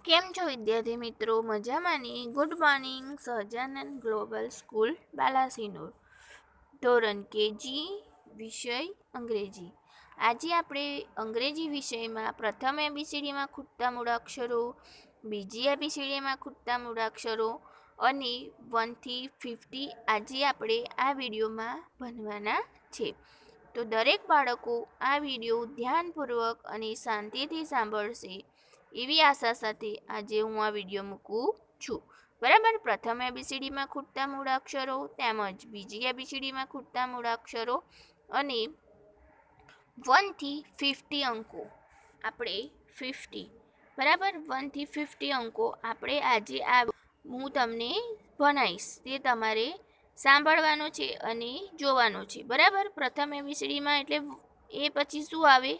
કેમ છો વિદ્યાર્થી મિત્રો? મજામાંની? Good morning. Sahajanand global school Balasinor, ધોરણ કેજી, વિષય અંગ્રેજી. આજે આપણે અંગ્રેજી વિષયમાં પ્રથમ એબીસીડીમાં ખૂટતા મૂળાક્ષરો, બીજી એબીસીડીમાં ખૂટતા મૂળાક્ષરો અને 1 થી 50 આજે આપણે આ વિડીયોમાં ભણવાના છે. તો દરેક બાળકો આ વિડીયો ધ્યાનપૂર્વક અને શાંતિથી સાંભળશે એવી આશા સાથે આજે હું આ વિડીયો મૂકું છું. બરાબર. પ્રથમ એબીસીડીમાં ખૂટતા મૂળાક્ષરો તેમજ બીજી એબીસીડીમાં ખૂટતા મૂળાક્ષરો અને 1 થી 50 અંકો આપણે 50 બરાબર 1 થી 50 અંકો આપણે આજે આ હું તમને ભણાવીશ. તે તમારે સાંભળવાનો છે અને જોવાનો છે. બરાબર. પ્રથમ એબીસીડીમાં એટલે એ પછી શું આવે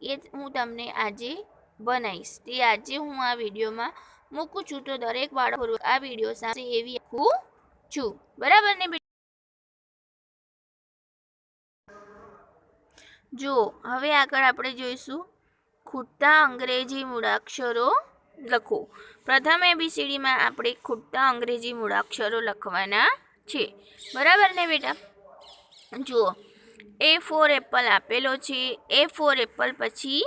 એ હું તમને આજે બનાવીશ. તે આજે હું આ વિડીયોમાં મૂકું છું. તો દરેક બાળકો આ વિડીયો સાથે એવી હું છું. બરાબર ને? જો હવે આગળ આપણે જોઈશું ખૂટતા અંગ્રેજી મૂળાક્ષરો લખો. પ્રથમ એબીસીડીમાં આપણે ખૂટતા અંગ્રેજી મૂળાક્ષરો લખવાના છે. બરાબર ને બેટા? જુઓ, એ ફોર એપલ આપેલો છે. એ ફોર એપલ પછી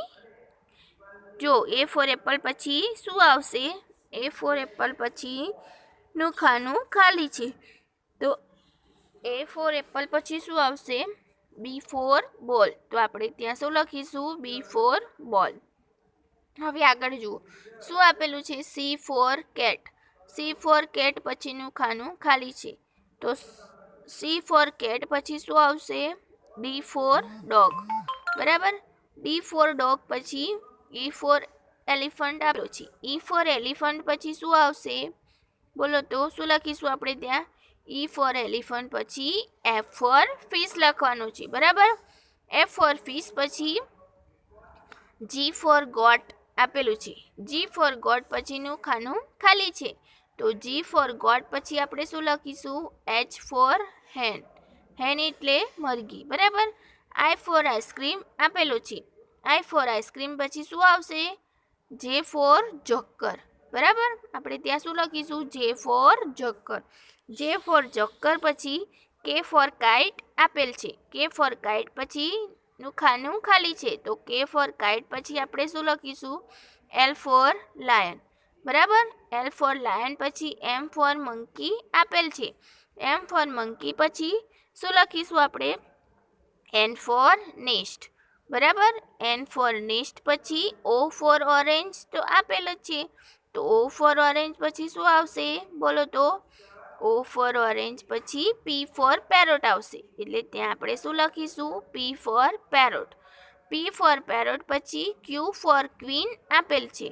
જો એ ફોર એપલ પછી શું આવશે? એ ફોર એપલ પછી નું ખાનું ખાલી છે. તો એ ફોર એપલ પછી શું આવશે? બી ફોર બોલ. તો આપણે ત્યાં શું લખીશું? બી ફોર બોલ. હવે આગળ જુઓ શું આપેલું છે? C four cat. C four cat પછીનું ખાનું ખાલી છે. તો સી ફોર કેટ પછી શું આવશે? D four dog. બરાબર. ડી ફોર ડોગ પછી ઈ ફોર એલિફન્ટ આપેલો છે. ઈ ફોર એલિફન્ટ પછી શું આવશે? બોલો તો શું લખીશું આપણે ત્યાં? ઈ ફોર એલિફન્ટ પછી એફ ફોર ફિશ લખવાનું છે. બરાબર. એફ ફોર ફિશ પછી જી ફોર ગોટ આપેલું છે. જી ફોર ગોટ પછીનું ખાનું ખાલી છે. તો જી ફોર ગોટ પછી આપણે શું લખીશું? એચ ફોર હેન. હેન એટલે મરઘી. બરાબર. આઈ ફોર આઈસ્ક્રીમ આપેલું છે. આઈ ફોર આઈસ્ક્રીમ પછી શું આવશે? જે ફોર જોકર. બરાબર. આપણે ત્યાં શું લખીશું? જે ફોર જોકર. જે ફોર જોકર પછી કે ફોર કાઇટ આપેલ છે. કે ફોર કાઇટ પછી નું ખાનું ખાલી છે. તો કે ફોર કાઇટ પછી આપણે શું લખીશું? L for lion. બરાબર. એલ ફોર લાયન પછી એમ ફોર મંકી આપેલ છે. એમ ફોર મંકી પછી શું લખીશું આપણે? N for nest. બરાબર. એન ફોર નેસ્ટ પછી ઓ ફોર ઓરેન્જ તો આપેલ જ છે. તો ઓ ફોર ઓરેન્જ પછી શું આવશે? બોલો તો ઓ ફોર ઓરેન્જ પછી પી ફોર પેરોટ આવશે. એટલે ત્યાં આપણે શું લખીશું? P four parrot. P four parrot પછી ક્યુ ફોર ક્વીન આપેલ છે.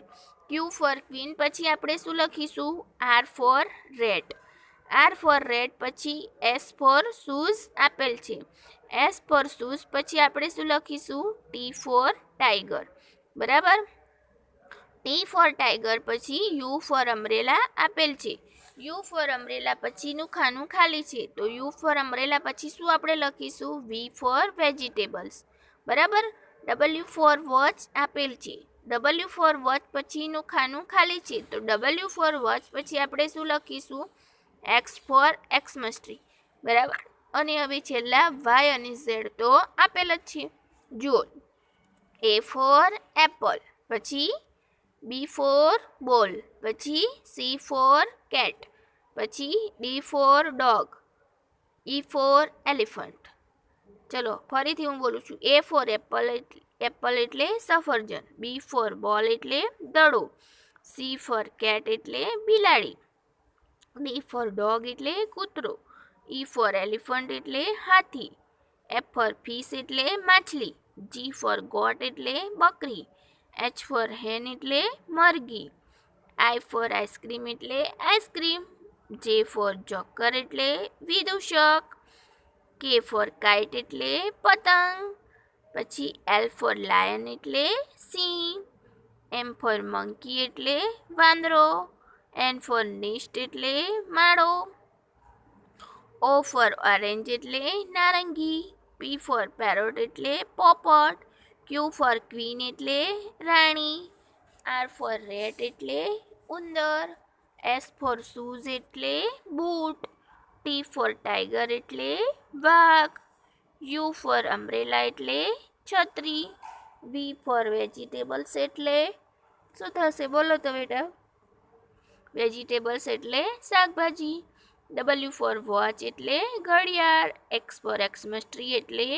ક્યુ ફોર ક્વીન પછી આપણે શું લખીશું? R for rat. R for rat પછી એસ ફોર શૂઝ આપેલ છે. એસ ફોર શૂઝ પછી આપણે શું લખીશું? T for tiger. બરાબર. ટી ફોર ટાઈગર પછી યુ ફોર અમ્બ્રેલા આપેલ છે. યુ ફોર અમ્બ્રેલા પછીનું ખાનું ખાલી છે. તો યુ ફોર અમ્બ્રેલા પછી શું આપણે લખીશું? વી ફોર વેજીટેબલ્સ. બરાબર. ડબલ્યુ ફોર વોચ આપેલ છે. ડબલ્યુ ફોર વોચ પછીનું ખાનું ખાલી છે. તો ડબલ્યુ ફોર વોચ પછી આપણે શું લખીશું? X for Xmas tree. બરાબર. અને હવે છેલ્લા વાય અને ઝેડ તો આપેલ જ છે. જુઓ, એ ફોર એપલ પછી બી ફોર બોલ પછી સી ફોર કેટ પછી D four dog E for elephant. ચલો ફરીથી હું બોલું છું. એ ફોર એપલ એટલે સફરજન. બી ફોર બોલ એટલે દડો. સી ફોર કેટ એટલે બિલાડી. ડી ફોર ડોગ એટલે કૂતરો. ઈ ફોર એલિફન્ટ એટલે હાથી. એફ ફોર ફિશ એટલે માછલી. જી ફોર ગોટ એટલે બકરી. એચ ફોર હેન એટલે મરઘી. આઈ ફોર આઈસ્ક્રીમ એટલે આઈસ્ક્રીમ. જે ફોર જોકર એટલે વિદૂષક. કે ફોર કાઇટ એટલે પતંગ. પછી એલ ફોર લાયન એટલે સિંહ. એમ ફોર મંકી એટલે વાંદરો. એન ફોર નેસ્ટ એટલે માળો. ઓ ફોર ઓરેન્જ એટલે નારંગી. પી ફોર પેરોટ એટલે પોપટ. ક્યુ ફોર ક્વીન એટલે રાણી. આર ફોર રેટ એટલે ઉંદર, એસ ફોર શૂઝ એટલે બૂટ, ટી ફોર ટાઈગર એટલે વાઘ, યુ ફોર અમ્બ્રેલા એટલે છત્રી, વી ફોર વેજીટેબલ્સ એટલે શું થશે બોલો તો બેટા? વેજીટેબલ્સ એટલે શાકભાજી, ડબલ્યુ ફોર વોચ એટલે ઘડિયાળ, એક્સ ફોર એક્સમસ ટ્રી એટલે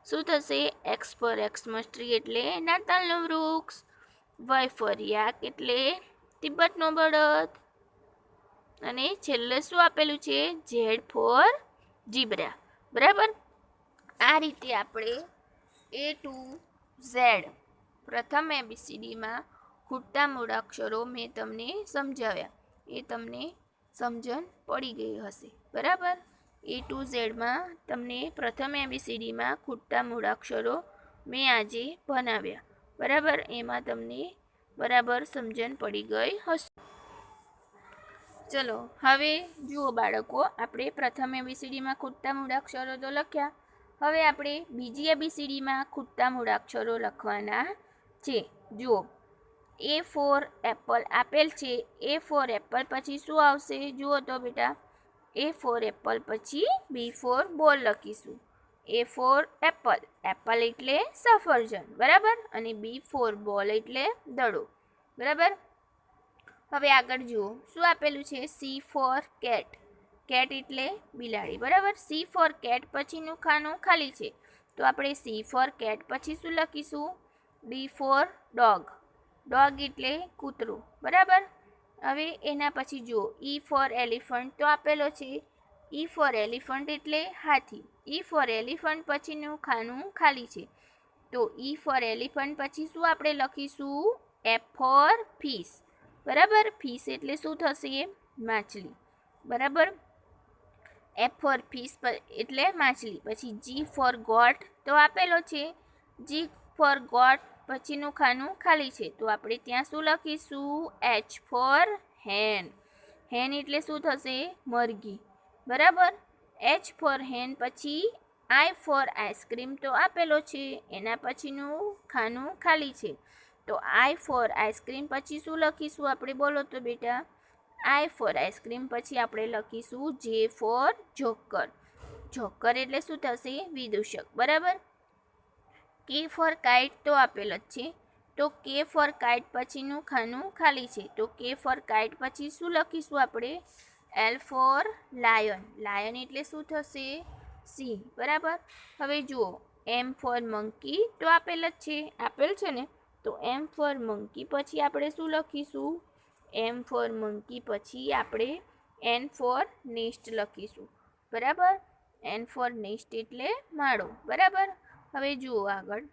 શું થશે? એક્સ ફોર એક્સમસ ટ્રી એટલે નાતાલનું વૃક્ષ, વાય ફોર યાક એટલે તિબ્બતનો બળદ, અને છેલ્લે શું આપેલું છે? Z for zebra. બરાબર? આ રીતે આપણે A to Z પ્રથમ ABCDમાં ખૂટતા મૂળાક્ષરો મેં તમને સમજાવ્યા, એ તમને સમજણ પડી ગઈ હશે. બરાબર? A to Zમાં તમને પ્રથમ ABCDમાં ખૂટતા મૂળાક્ષરો મેં આજે ભણાવ્યા. બરાબર? એમાં તમને બરાબર સમજણ પડી ગઈ હશે. ચલો હવે જુઓ બાળકો, આપણે પ્રથમ ABCDમાં ખૂટતા મૂળાક્ષરો તો લખ્યા. હવે આપણે બીજી ABCDમાં ખૂટતા મૂળાક્ષરો લખવાના છે. જુઓ, A ફોર એપલ આપેલ છે. A ફોર એપલ પછી શું આવશે? જુઓ તો બેટા, A ફોર એપલ પછી B ફોર બોલ લખીશું. A ફોર એપલ, એપલ એટલે સફરજન. બરાબર? અને B ફોર બોલ એટલે દડો. બરાબર? હવે આગળ જુઓ શું આપેલું છે? C ફોર કેટ, કેટ એટલે બિલાડી. બરાબર? C ફોર કેટ પછીનું ખાનું ખાલી છે, તો આપણે C ફોર કેટ પછી શું લખીશું? D ફોર ડોગ, ડોગ એટલે કૂતરું. બરાબર? હવે એના પછી જુઓ, E ફોર એલિફન્ટ તો આપેલો છે. E ફોર એલિફન્ટ એટલે હાથી. E ફોર એલિફન્ટ પછીનું ખાનું ખાલી છે, તો E ફોર એલિફન્ટ પછી શું આપણે લખીશું? F for fish. બરાબર? ફિશ એટલે શું થશે? માછલી. બરાબર? F ફોર ફિશ એટલે માછલી. પછી G ફોર ગોટ તો આપેલો છે. G ફોર ગોટ પછીનું ખાનું ખાલી છે, તો આપણે ત્યાં શું લખીશું? H ફોર હેન. હેન એટલે શું થશે? મરઘી. બરાબર? H ફોર હેન પછી I ફોર આઈસ્ક્રીમ તો આપેલો છે, એના પછીનું ખાનું ખાલી છે, તો I ફોર આઈસ્ક્રીમ પછી શું લખીશું આપણે? બોલો તો બેટા. I ફોર આઈસ્ક્રીમ પછી આપણે લખીશું J ફોર જોકર. જોકર એટલે શું થશે? વિદૂષક. બરાબર? K ફોર કાઇટ તો આપેલ જ છે, તો K ફોર કાઇટ પછીનું ખાનું ખાલી છે, તો K ફોર કાઇટ પછી શું લખીશું આપણે? L four lion. લાયન એટલે શું થશે? સિંહ. બરાબર? હવે જુઓ, M ફોર મંકી તો આપેલ જ છે, આપેલ છે ને, તો M ફોર મંકી પછી આપણે શું લખીશું? M ફોર મંકી પછી આપણે N ફોર નેસ્ટ લખીશું. બરાબર? N ફોર નેસ્ટ એટલે માળો. બરાબર? હવે જુઓ આગળ,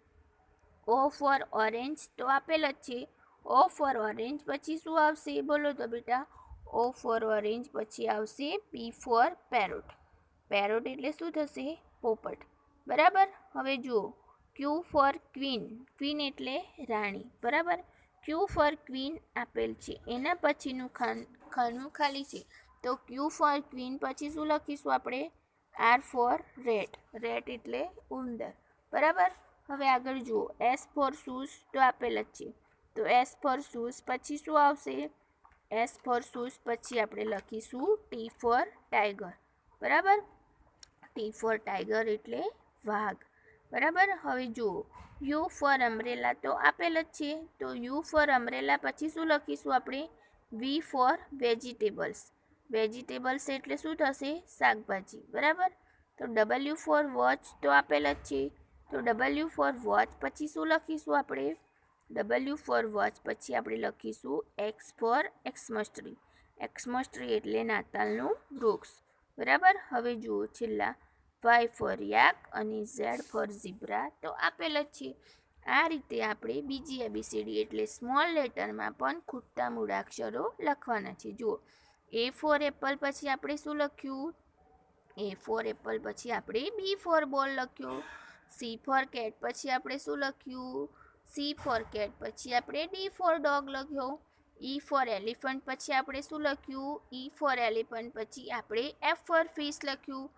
O ફોર ઓરેન્જ તો આપેલ જ છે. O ફોર ઓરેન્જ પછી શું આવશે? બોલો તો બેટા. O ફોર ઓરેન્જ પછી આવશે P ફોર પેરોટ. પેરોટ એટલે શું થશે? પોપટ. બરાબર? હવે જુઓ, Q ફોર ક્વીન. ક્વીન એટલે રાણી. બરાબર? Q ફોર ક્વીન આપેલ છે, એના પછીનું ખાનું ખાલી છે, તો Q ફોર ક્વીન પછી શું લખીશું આપણે? R four rate. રેટ એટલે ઉંદર. બરાબર? હવે આગળ જુઓ, S ફોર શૂઝ તો આપેલ જ છે, તો S ફોર શૂઝ પછી શું આવશે? S ફોર શૂઝ પછી આપણે લખીશું T ફોર ટાઈગર. બરાબર? T ફોર ટાઈગર એટલે વાઘ. બરાબર? હવે જુઓ, U ફોર અમ્બ્રેલા તો આપેલ જ છે, તો U ફોર અમ્બ્રેલા પછી શું લખીશું આપણે? V four vegetables. વેજીટેબલ્સ એટલે શું થશે? શાકભાજી. બરાબર? તો W ફોર વોચ તો આપેલ જ છે, તો W ફોર વોચ પછી શું લખીશું આપણે? W ફોર વોચ પછી આપણે લખીશું X for Xmas tree. Xmas tree એટલે નાતાલનું વૃક્ષ. બરાબર? હવે જુઓ છેલ્લા, Y ફોર યાક અને Z ફોર ઝીબ્રા તો આપેલ જ છે. આ રીતે આપણે બીજી ABCD એટલે સ્મોલ લેટરમાં પણ ખૂટતા મૂળાક્ષરો લખવાના છે. જુઓ, A ફોર એપલ પછી આપણે શું લખ્યું? A ફોર એપલ પછી આપણે B ફોર બોલ લખ્યો. C ફોર કેટ પછી આપણે શું લખ્યું? C ફોર કેટ પછી આપણે D ફોર ડોગ લખ્યો. E ફોર એલિફન્ટ પછી આપણે શું લખ્યું? E ફોર એલિફન્ટ પછી આપણે F ફોર ફિશ લખ્યું.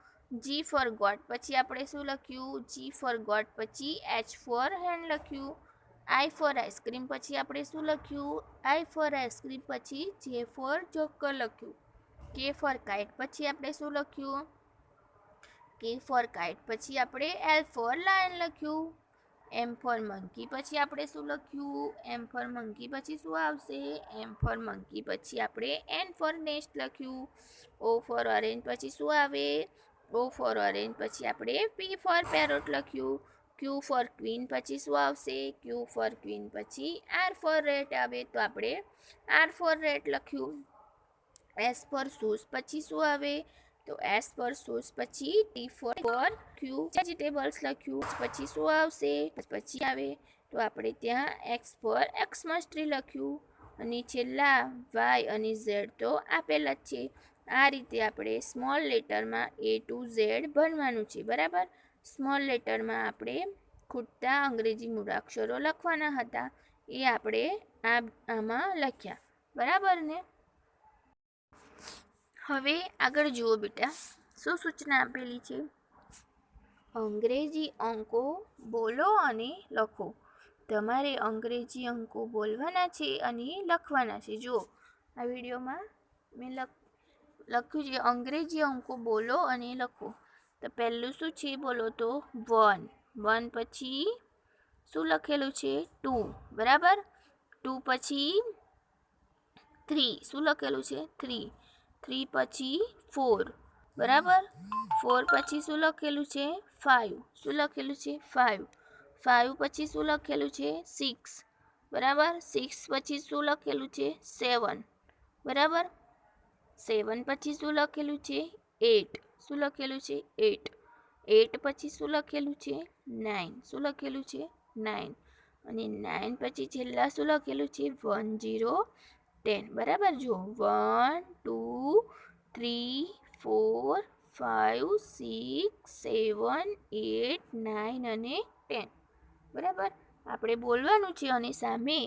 G ફોર ગોટ પછી આપણે શું લખ્યું? G ફોર ગોટ પછી H ફોર હેન્ડ લખ્યું. આઈ ફોર આઈસ્ક્રીમ પછી આપણે શું લખ્યું? આઈ ફોર આઈસ્ક્રીમ પછી જે ફોર જોકર લખ્યું. કે ફોર કાઇટ પછી આપણે શું લખ્યું? કે ફોર કાઇટ પછી આપણે એલ ફોર લાયન લખ્યું. એમ ફોર મંકી પછી આપણે શું લખ્યું? એમ ફોર મંકી પછી શું આવશે? એમ ફોર મંકી પછી આપણે એન ફોર નેસ્ટ લખ્યું. ઓ ફોર ઓરેન્જ પછી શું આવે? ઓ ફોર ઓરેન્જ પછી આપણે પી ફોર પેરોટ લખ્યું. ક્યુ ફોર ક્વીન પછી શું આવશે? ક્યુ ફોર ક્વીન પછી આર ફોર રેટ આવે તો આપણે આર ફોર રેટ લખ્યું. એસ ફોર શૂઝ પછી શું આવે? તો એસ ફોર શૂઝ પછી ટી ફોર ક્યુ વેજીટેબલ્સ લખ્યું. પછી શું આવશે? પછી આવે તો આપણે ત્યાં એક્સ ફોર એક્સમસ ટ્રી લખ્યું. અને છેલ્લા વાય અને ઝેડ તો આપેલા જ છે. આ રીતે આપણે સ્મોલ લેટરમાં એ ટુ ઝેડ ભણવાનું છે. બરાબર. સ્મોલ લેટરમાં આપણે ખૂટતા અંગ્રેજી મૂળાક્ષરો લખવાના હતા, એ આપણે આમાં લખ્યા. બરાબર ને? હવે આગળ જુઓ બેટા, શું સૂચના આપેલી છે? અંગ્રેજી અંકો બોલો અને લખો. તમારે અંગ્રેજી અંકો બોલવાના છે અને લખવાના છે. જુઓ આ વિડીયોમાં મેં લખ્યું છે અંગ્રેજી અંકો બોલો અને લખો. તો પહેલું શું છે બોલો તો? 1. 1 પછી શું લખેલું છે? 2. બરાબર. 2 પછી 3. શું લખેલું છે? 3. 3 પછી 4. બરાબર. 4 પછી શું લખેલું છે? 5. શું લખેલું છે? 5. 5 પછી શું લખેલું છે? 6. બરાબર. 6 પછી શું લખેલું છે? 7. બરાબર. 7 પછી શું લખેલું છે? 8. શું લખેલું છે? 8. 8 પછી શું લખેલું છે? 9. શું લખેલું છે? 9. અને 9 પછી છેલ્લા શું લખેલું છે? 1 0 10. બરાબર. જુઓ 1 2 3 4 5 6 7 8 9 અને 10. બરાબર. આપણે બોલવાનું છે અને સામે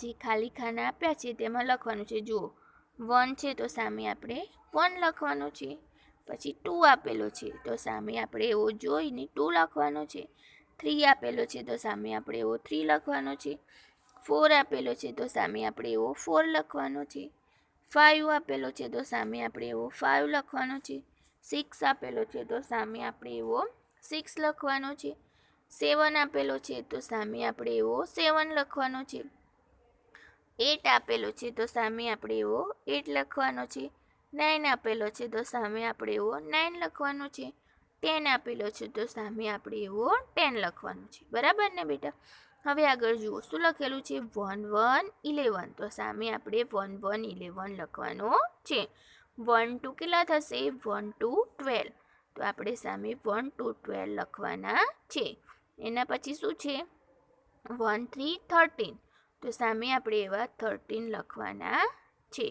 જે ખાલી ખાના આપ્યા છે તેમાં લખવાનું છે. જુઓ 1 છે તો સામે આપણે 1 લખવાનો છે. પછી 2 આપેલો છે તો સામે આપણે એવો જોઈને 2 લખવાનો છે. 3 આપેલો છે તો સામે આપણે એવો 3 લખવાનો છે. 4 આપેલો છે તો સામે આપણે એવો 4 લખવાનો છે. 5 આપેલો છે તો સામે આપણે એવો 5 લખવાનો છે. 6 આપેલો છે તો સામે આપણે એવો 6 લખવાનો છે. 7 આપેલો છે તો સામે આપણે એવો 7 લખવાનો છે. 8 આપેલો છે તો સામે આપણે એવો 8 લખવાનો છે. 9 આપેલો છે તો સામે આપણે એવો 9 લખવાનો છે. 10 આપેલો છે તો સામે આપણે એવો 10 લખવાનો છે. બરાબર ને બેટા? હવે આગળ જુઓ શું લખેલું છે? 1 1 11. તો સામે આપણે 1 1 11 લખવાનો છે. 1 2 કેટલા થશે? 1 2 12. તો આપણે સામે 1 2 12 લખવાના છે. એના પછી શું છે? 1 3 13. તો સામે આપણે એવા 13 લખવાના છે.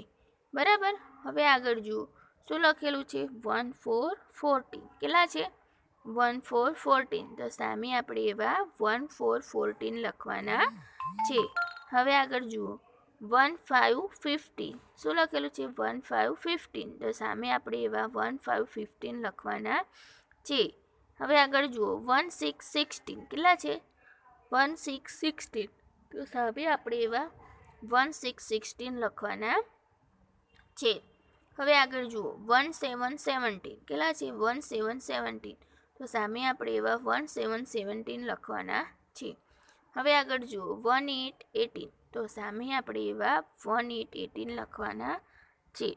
બરાબર. હવે આગળ જુઓ શું લખેલું છે? 1 4 14. કેટલા છે? 1 4 14. તો સામે આપણે એવા 1 4 14 લખવાના છે. હવે આગળ જુઓ 1 5 15. શું લખેલું છે? 1 5 15. તો સામે આપણે એવા 1 5 15 લખવાના છે. હવે આગળ જુઓ 1 6 16. કેટલા છે? 1 6 16. તો સામે આપણે એવા 1 6 16 લખવાના છે. હવે આગળ જુઓ 1 7 17. કેટલા છે? 1 7 17. તો સામે આપણે એવા 1 7 17 લખવાના છે. હવે આગળ જુઓ 1 8 18. તો સામે આપણે એવા 1 8 18 લખવાના છે.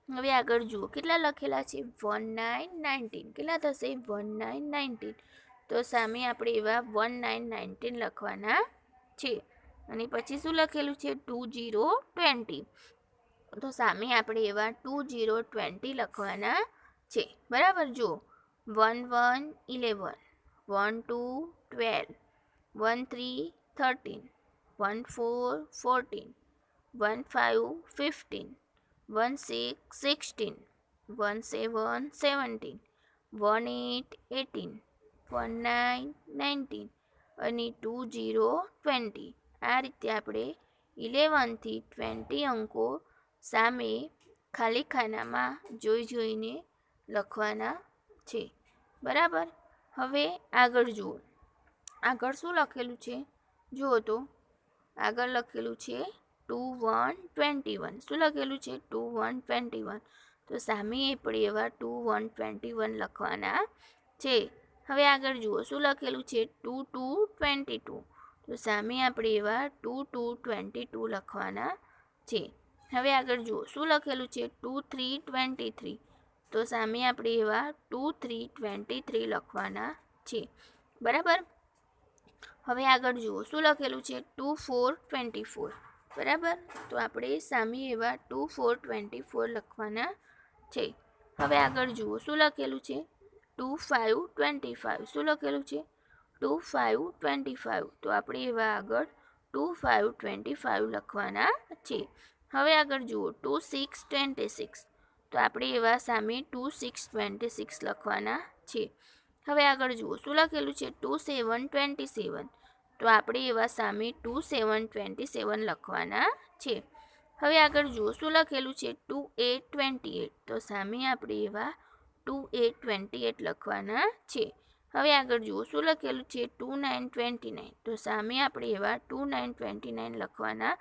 હવે આગળ જુઓ કેટલા લખેલા છે? 1 9 19. કેટલા થશે? 1 9 19. તો સામે આપણે એવા 1 9 19 લખવાના છે. અને પછી શું લખેલું છે? 2 0 20. તો સામે આપણે એવા 2 0 20 લખવાના છે. બરાબર. જુઓ 1 1 11. 1 2 12. 1 3 13. 1 4 14. 1 5 15. 1 6 16. 1 7 17. 1 8 18. 1 9 19. અને 2 0 20. આ રીતે આપણે 11 થી 20 અંકો સામે ખાલી ખાનામાં જોઈને લખવાના છે. બરાબર. હવે આગળ જુઓ આગળ શું લખેલું છે? જુઓ તો આગળ લખેલું છે 2121. શું લખેલું છે? 2121. તો સામે આપણે એવા 2121 લખવાના છે. હવે આગળ જુઓ શું લખેલું છે? 2222. તો સામે આપણે એવા 2222 લખવાના છે. હવે આગળ જુઓ શું લખેલું છે? 2323. તો સામે આપણે એવા 2323 લખવાના છે. બરાબર. હવે આગળ જુઓ શું લખેલું છે? 2424. બરાબર. તો આપણે સામે એવા 2424 લખવાના છે. હવે આગળ જુઓ શું લખેલું છે? 2525. શું લખેલું છે? 2525. તો આપણે એવા આગળ 2525 લખવાના છે. હવે આગળ જુઓ 2626. તો આપણે એવા સામે 2626 લખવાના છે. હવે આગળ જુઓ શું લખેલું છે? 2727. તો આપણે એવા સામે 2727 લખવાના છે. હવે આગળ જુઓ શું લખેલું છે? 2828. તો સામે આપણે એવા 2828 લખવાના છે. હવે આગળ જુઓ શું લખેલું છે? 2929. તો સામે આપણે એવા 2929 લખવાના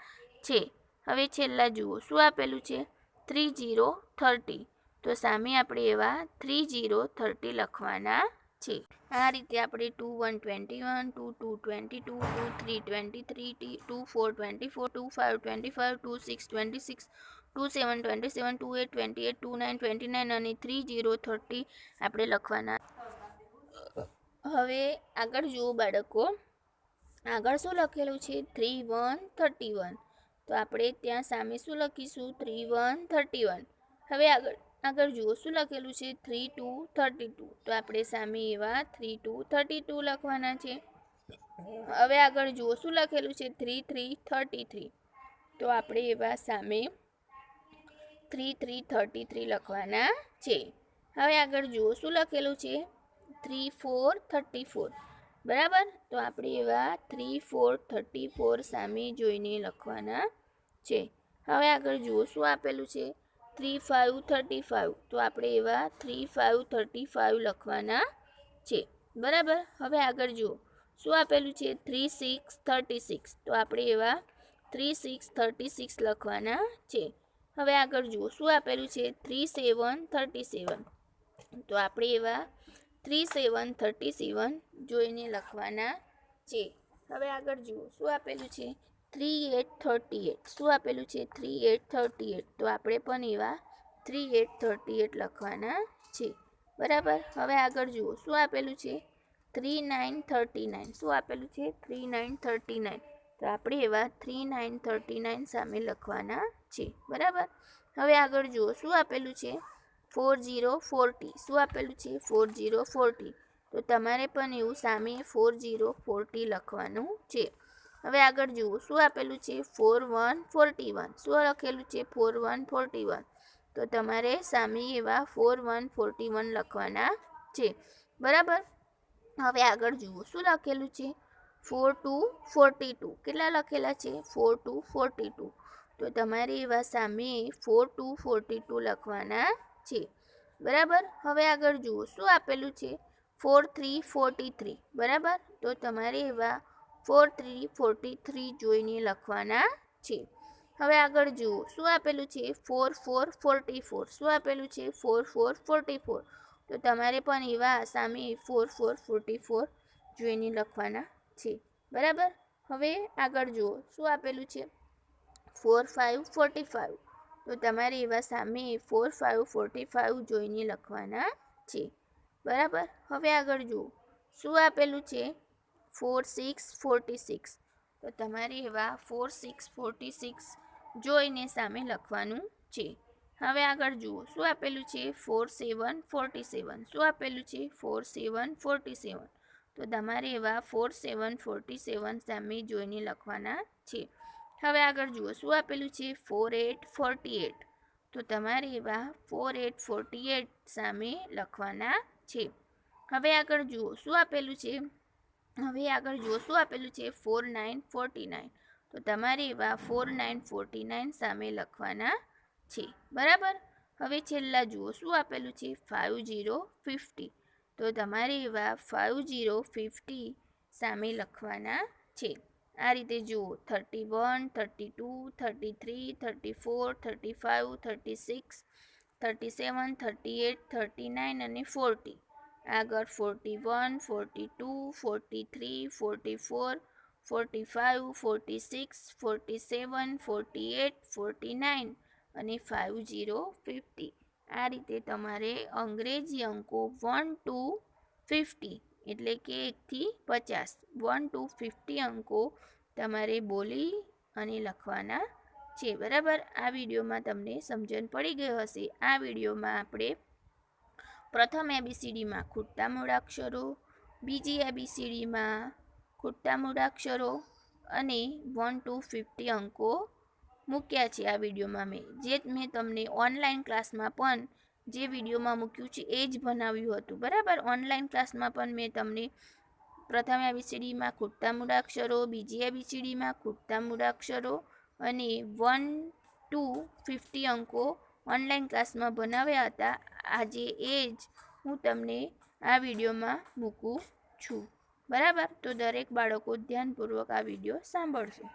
છે. હવે છેલ્લા જુઓ શું આપેલું છે? 3030. તો સામે આપણે એવા 3030 લખવાના છે. આ રીતે આપણે 2121, 2222, 2323, 2424, 2525, 2626, 2727, 2828, 2929 અને 3030 આપણે લખવાના. હવે આગળ જુઓ બાળકો, આગળ શું લખેલું છે? 3131. તો આપણે ત્યાં સામે શું લખીશું? 3131. હવે આગળ જુઓ શું લખેલું છે? 3232. તો આપણે સામે એવા 3232 લખવાના છે. હવે આગળ જુઓ શું લખેલું છે? 3333. તો આપણે એવા સામે 3333 લખવાના છે. હવે આગળ જુઓ શું લખેલું છે? 3434. બરાબર. તો આપણે એવા 3434 સામે જોઈને લખવાના છે. હવે આગળ જુઓ શું આપેલું છે? 3535. તો આપણે એવા 3535 લખવાના છે. બરાબર. હવે આગળ જુઓ શું આપેલું છે? 3636. તો આપણે એવા 3636 લખવાના છે. હવે આગળ જુઓ શું આપેલું છે? 3737. તો આપણે એવા 3737 જોઈને લખવાના છે. હવે આગળ જુઓ શું આપેલું છે? 3838. શું આપેલું છે? 3838. તો આપણે પણ એવા 3838 લખવાના છે. બરાબર. હવે આગળ જુઓ શું આપેલું છે? 3939. શું આપેલું છે? 3939. તો આપણે એવા 3939 સામે લખવાના છે. બરાબર. હવે આગળ જુઓ શું આપેલું છે? 4040. શું આપેલું છે? 4040. તો તમારે પણ એવું સામે 4040 લખવાનું છે. હવે આગળ જુઓ શું આપેલું છે? 4141. શું લખેલું છે? 4141. તો તમારે સામે એવા 4141 લખવાના છે. બરાબર. હવે આગળ જુઓ શું લખેલું છે? 4242. કેટલા લખેલા છે? 4242. તો તમારે એવા સામે 4242 લખવાના છે. બરાબર. હવે આગળ જુઓ શું આપેલું છે? 4343. બરાબર. તો તમારે એવા 4343 જોઈને લખવાના છે. હવે આગળ જુઓ શું આપેલું છે? 4444. શું આપેલું છે? 4444. તો તમારે પણ એવા સામે 4444 જોઈને લખવાના છે. બરાબર. હવે આગળ જુઓ શું આપેલું છે? 4545. તો તમારે એવા સામે 4545 જોઈને લખવાના છે. બરાબર. હવે આગળ જુઓ શું આપેલું છે? 4646. તો તમારે એવા 4646 જોઈને સામે લખવાનું છે. હવે આગળ જુઓ શું આપેલું છે? 4747. શું આપેલું છે? 4747. તો તમારે એવા 4747 સામે જોઈને લખવાના છે. હવે આગળ જુઓ શું આપેલું છે? 4848. તો તમારે એવા 4848 સામે લખવાના છે. હવે આગળ જુઓ શું આપેલું છે? 4949. તો તમારે એવા 4949 સામે લખવાના છે. બરાબર. હવે છેલ્લા જુઓ શું આપેલું છે? 5050. તો તમારે એવા 5050 સામે લખવાના છે. આ રીતે જુઓ 31, 32, 33, 34, 35, 36, 37, 38, 39 અને 40. આગળ 41, 42, 43, 44, 45, 46, 47, 48, 49 અને 50, 50. આ રીતે તમારે અંગ્રેજી અંકો 1 to 50 એટલે કે 1 થી 50 1 to 50 અંકો તમારે બોલી અને લખવાના છે. બરાબર, આ વિડીયોમાં તમને સમજણ પડી ગઈ હશે. આ વિડીયોમાં આપણે પ્રથમ એબીસીડીમાં ખૂટતા મૂળાક્ષરો, બીજી એબીસીડીમાં ખૂટતા મૂળાક્ષરો અને 1 to 50 અંકો મૂક્યા છે. આ વિડીયોમાં મેં તમને ઓનલાઈન ક્લાસમાં પણ જે વિડીયોમાં મૂક્યું છે એ જ ભણાવ્યું હતું. બરાબર, ઓનલાઈન ક્લાસમાં પણ મેં તમને પ્રથમ એબીસીડીમાં ખૂટતા મૂળાક્ષરો, બીજી એબીસીડીમાં ખૂટતા મૂળાક્ષરો અને 1 to 50 અંકો ઓનલાઈન ક્લાસમાં ભણાવ્યા હતા. આજે એ જ હું તમને આ વિડીયોમાં મૂકું છું. બરાબર, તો દરેક બાળકો ધ્યાનપૂર્વક આ વિડીયો સાંભળજો.